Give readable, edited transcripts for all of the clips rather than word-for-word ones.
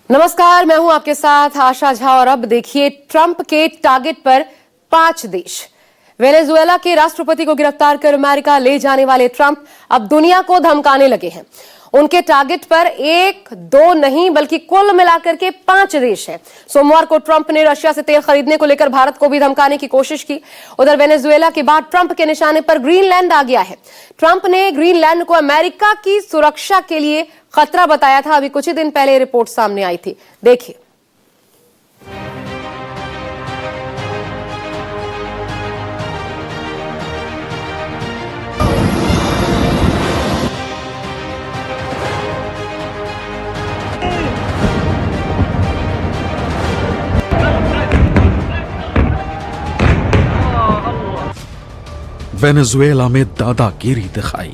नमस्कार, मैं हूं आपके साथ आशा झा और अब देखिए ट्रंप के टारगेट पर 5 देश। वेनेजुएला के राष्ट्रपति को गिरफ्तार कर अमेरिका ले जाने वाले ट्रंप अब दुनिया को धमकाने लगे हैं। उनके टारगेट पर 1, 2 नहीं बल्कि कुल मिलाकर के 5 देश हैं। सोमवार को ट्रंप ने रशिया से तेल खरीदने को लेकर भारत को भी धमकाने की कोशिश की। उधर वेनेजुएला के बाद ट्रंप के निशाने पर ग्रीनलैंड आ गया है। ट्रंप ने ग्रीनलैंड को अमेरिका की सुरक्षा के लिए खतरा बताया था। अभी कुछ ही दिन पहले रिपोर्ट सामने आई थी, देखिए। वेनेजुएला में दादागिरी दिखाई,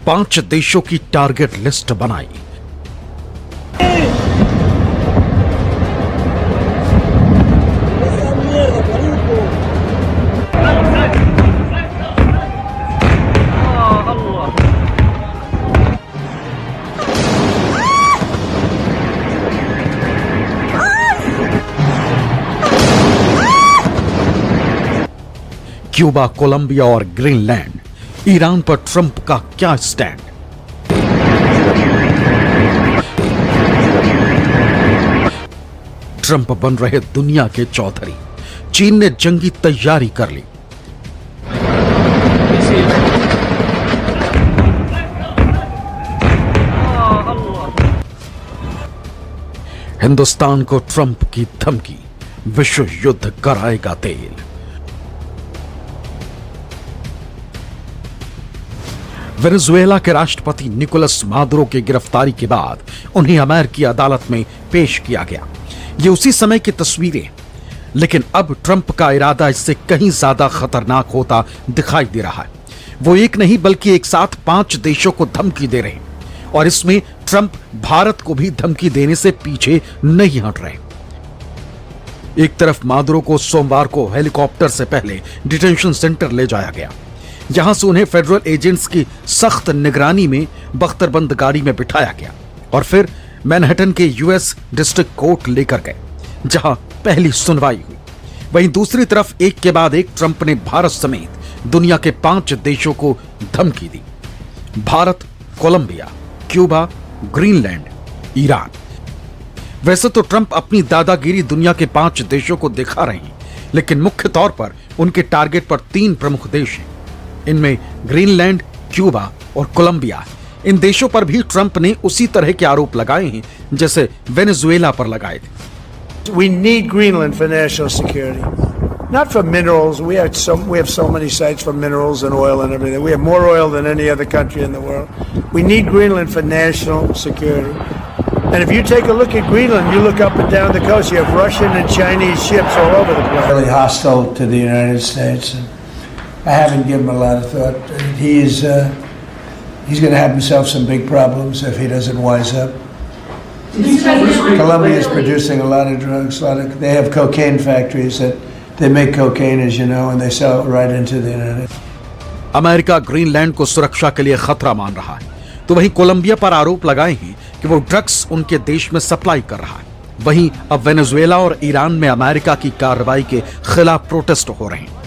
5 देशों की टारगेट लिस्ट बनाई। क्यूबा, कोलंबिया और ग्रीनलैंड, ईरान पर ट्रंप का क्या स्टैंड? ट्रंप बन रहे दुनिया के चौधरी, चीन ने जंगी तैयारी कर ली। हिंदुस्तान को ट्रंप की धमकी, विश्व युद्ध कराएगा तेल। वेनेजुएला के राष्ट्रपति निकोलस मादुरो की गिरफ्तारी के बाद उन्हें अमेरिकी अदालत में पेश किया गया। ये उसी समय की तस्वीरें, लेकिन अब ट्रंप का इरादा इससे कहीं ज्यादा खतरनाक होता दिखाई दे रहा है। वो एक नहीं बल्कि एक साथ 5 देशों को धमकी दे रहे हैं और इसमें ट्रंप भारत को भी धमकी देने से पीछे नहीं हट रहे। एक तरफ मादुरो को सोमवार को हेलीकॉप्टर से पहले डिटेंशन सेंटर ले जाया गया। यहां से उन्हें फेडरल एजेंट्स की सख्त निगरानी में बख्तरबंद गाड़ी में बिठाया गया और फिर मैनहट्टन के यूएस डिस्ट्रिक्ट कोर्ट लेकर गए, जहां पहली सुनवाई हुई। वहीं दूसरी तरफ एक के बाद एक ट्रंप ने भारत समेत दुनिया के 5 देशों को धमकी दी। Bharat, Colombia, Cuba, Greenland, Iran. वैसे तो ट्रंप अपनी दादागिरी दुनिया के 5 देशों को दिखा रहे हैं, लेकिन मुख्य तौर पर उनके टारगेट पर 3 प्रमुख देश हैं। इनमें ग्रीनलैंड, क्यूबा और कोलंबिया। इन देशों पर भी ट्रंप ने उसी तरह के आरोप लगाए हैं जैसे वेनेजुएला पर लगाए थे। We need Greenland for national security, not for minerals. We have so many sites for minerals and oil and everything. We have more oil than any other country in the world. We need Greenland for national security. And if you take a look at Greenland, you look up and down the coast, you have Russian and Chinese ships all over the place. Really hostile to the United States. And I haven't given him a lot of thought. He's going to have himself some big problems if he doesn't wise up. Colombia is producing a lot of drugs. They have cocaine factories that they make cocaine, as you know, and they sell it right into the internet. America Greenland को सुरक्षा के लिए खतरा मान रहा है, तो वहीं कोलंबिया पर आरोप लगाए हैं कि वो ड्रग्स उनके देश में सप्लाई कर रहा है। वहीं अब वेनेजुएला और ईरान में अमेरिका की कार्रवाई के खिलाफ प्रोटेस्ट हो रहे हैं।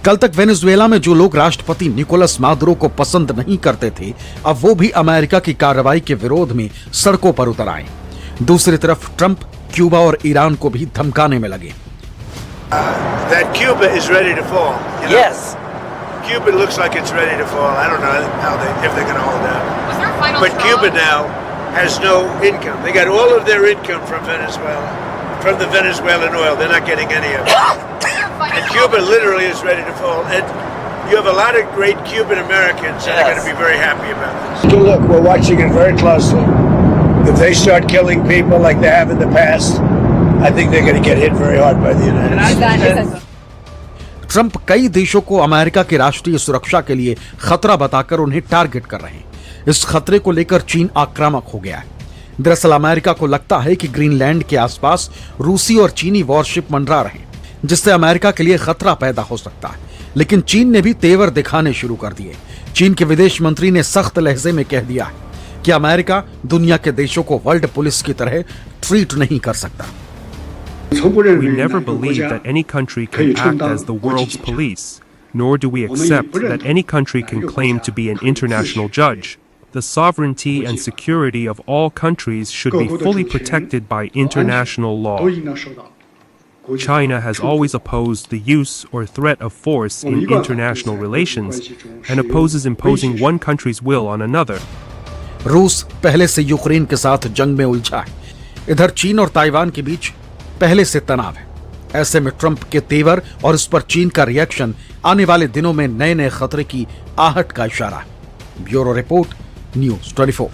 कल तक वेनेजुएला में जो लोग राष्ट्रपति निकोलस मादुरो को पसंद नहीं करते थे, अब वो भी अमेरिका की कार्रवाई के विरोध में सड़कों पर उतर आए। दूसरी तरफ ट्रंप क्यूबा और ईरान को भी धमकाने में लगे। That Cuba is ready to fall. You know? Yes. Cuba looks like it's ready to fall. I don't know if they're going to hold out. But Cuba now has no income. They got all of their income from Venezuela, from the Venezuelan oil. They're not getting any of it. And Cuba literally is ready to fall. And you have a lot of great Cuban Americans that are going to be very happy about this. So look, we're watching it very closely. If they start killing people like they have in the past, I think they're going to get hit very hard by the United States. Trump कई देशों को America की राष्ट्रीय सुरक्षा के लिए खतरा बताकर उन्हें टारगेट कर रहे हैं। इस खतरे को लेकर चीन आक्रामक हो गया है। दरअसल अमेरिका को लगता है कि ग्रीनलैंड के आसपास रूसी और चीनी वॉरशिप मंडरा रहे हैं, जिससे अमेरिका के लिए खतरा पैदा हो सकता है। लेकिन चीन ने भी तेवर दिखाने शुरू कर दिए। चीन के विदेश मंत्री ने सख्त लहजे में कह दिया कि अमेरिका दुनिया के देशों को वर्ल्ड पुलिस की तरह ट्रीट नहीं कर सकता। We never believe that any country can act as the world's police, nor do we accept that any country can claim to be an international judge. The sovereignty and security of all countries should be fully protected by international law. China has always opposed the use or threat of force in international relations and opposes imposing one country's will on another. रूस पहले से Ukraine के साथ जंग में उलझा है। इधर चीन और ताइवान के बीच पहले से तनाव है। ऐसे में ट्रंप के तेवर और इस पर चीन का रिएक्शन आने वाले दिनों में नए नए खतरे की आहट का इशारा है। Bureau report, news 24।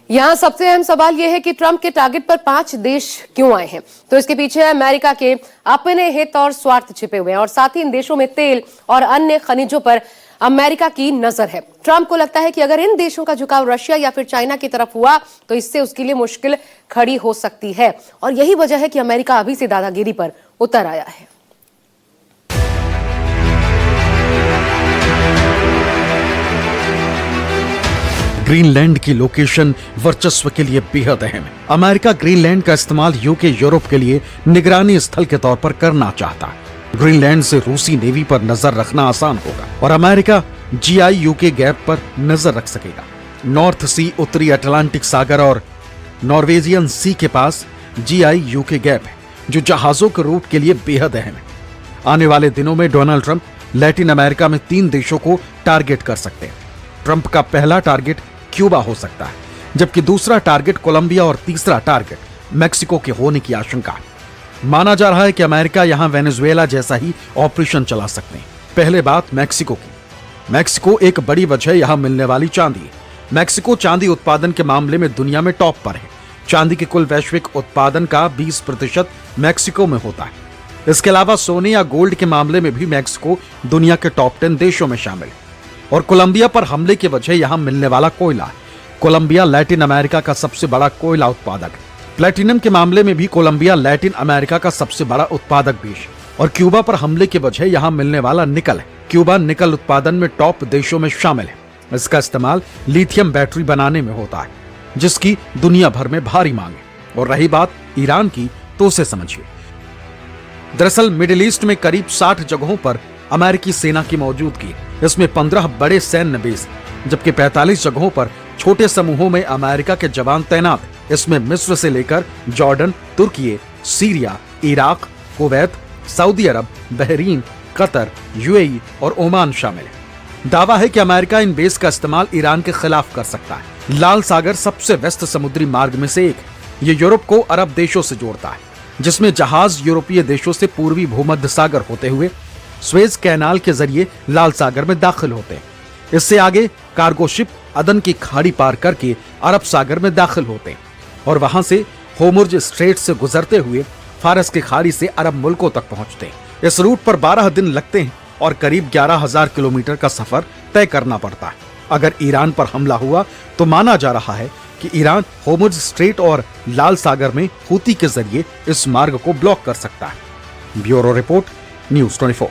यहां सबसे अहम सवाल यह है कि ट्रंप के टारगेट पर 5 देश क्यों आए हैं। तो इसके पीछे अमेरिका के अपने हित और स्वार्थ छिपे हुए हैं और साथ ही इन देशों में तेल और अन्य खनिजों पर अमेरिका की नजर है। ट्रंप को लगता है कि अगर इन देशों का झुकाव रशिया या फिर चाइना की तरफ हुआ तो इससे उसके लिए मुश्किल खड़ी हो सकती है और यही वजह है कि अमेरिका अभी से दादागिरी पर उतर आया है। ग्रीनलैंड की लोकेशन वर्चस्व के लिए बेहद अहम है। अमेरिका ग्रीनलैंड का इस्तेमाल यूके यूरोप के लिए निगरानी स्थल के तौर पर करना चाहता है। ग्रीनलैंड से रूसी नेवी पर नजर रखना आसान होगा और अमेरिका जीआई यूके गैप पर नजर रख सकेगा। नॉर्थ सी, उत्तरी अटलांटिक सागर और नॉर्वेजियन सी के पास जीआई यूके गैप है जो जहाजों के रूट के लिए बेहद अहम है। आने वाले दिनों में डोनाल्ड ट्रंप लैटिन अमेरिका में 3 देशों को टारगेट कर सकते हैं। ट्रंप का पहला टारगेट क्यूबा हो सकता है, जबकि दूसरा टारगेट कोलंबिया और तीसरा टारगेट मैक्सिको के होने की आशंका है। माना जा रहा है कि अमेरिका यहां वेनेजुएला जैसा ही ऑपरेशन चला सकते हैं। पहले बात मैक्सिको की। मैक्सिको एक बड़ी वजह यहां मिलने वाली चांदी है। मैक्सिको चांदी उत्पादन के मामले में दुनिया में टॉप पर है। चांदी के कुल वैश्विक उत्पादन का 20% मैक्सिको में होता है। इसके अलावा सोने या गोल्ड के मामले में भी मैक्सिको दुनिया के टॉप 10 देशों में शामिल है। और कोलंबिया पर हमले की वजह यहां मिलने वाला कोयला है। कोलंबिया लैटिन अमेरिका का सबसे बड़ा कोयला उत्पादक है। प्लेटिनम के मामले में भी कोलंबिया लैटिन अमेरिका का सबसे बड़ा उत्पादक देश है। और क्यूबा पर हमले की वजह यहां मिलने वाला निकल है। क्यूबा निकल उत्पादन में टॉप देशों में शामिल है। इसका इस्तेमाल लिथियम बैटरी बनाने में होता है, जिसकी दुनिया भर में भारी मांग है। और रही बात ईरान की, तो उसे समझिए। दरअसल मिडिल ईस्ट में करीब 60 जगहों पर अमेरिकी सेना की मौजूदगी है। इसमें 15 बड़े सैन्य बेस, जबकि 45 जगहों पर छोटे समूहों में अमेरिका के जवान तैनात हैं। इसमें मिस्र से लेकर जॉर्डन, तुर्की, सीरिया, इराक, कुवैत, सऊदी अरब, बहरीन, कतर, यूएई और ओमान शामिल है। दावा है कि अमेरिका इन बेस का इस्तेमाल ईरान के खिलाफ कर सकता है। लाल सागर सबसे व्यस्त समुद्री मार्ग में से एक है। ये यूरोप को अरब देशों से जोड़ता है, जिसमें जहाज यूरोपीय देशों से पूर्वी भूमध्य सागर होते हुए स्वेज कैनाल के जरिए लाल सागर में दाखिल होते हैं। इससे आगे कार्गो शिप अदन की खाड़ी पार करके अरब सागर में दाखिल होते हैं और वहां से होर्मुज़ स्ट्रेट से गुजरते हुए फारस की खाड़ी से अरब मुल्कों तक पहुंचते हैं। इस रूट पर 12 दिन लगते हैं और करीब 11,000 किलोमीटर का सफर तय करना पड़ता है। अगर ईरान पर हमला हुआ तो माना जा रहा है कि ईरान होर्मुज़ स्ट्रेट और लाल सागर में हूती के जरिए इस मार्ग को ब्लॉक कर सकता है। Bureau report, news 24।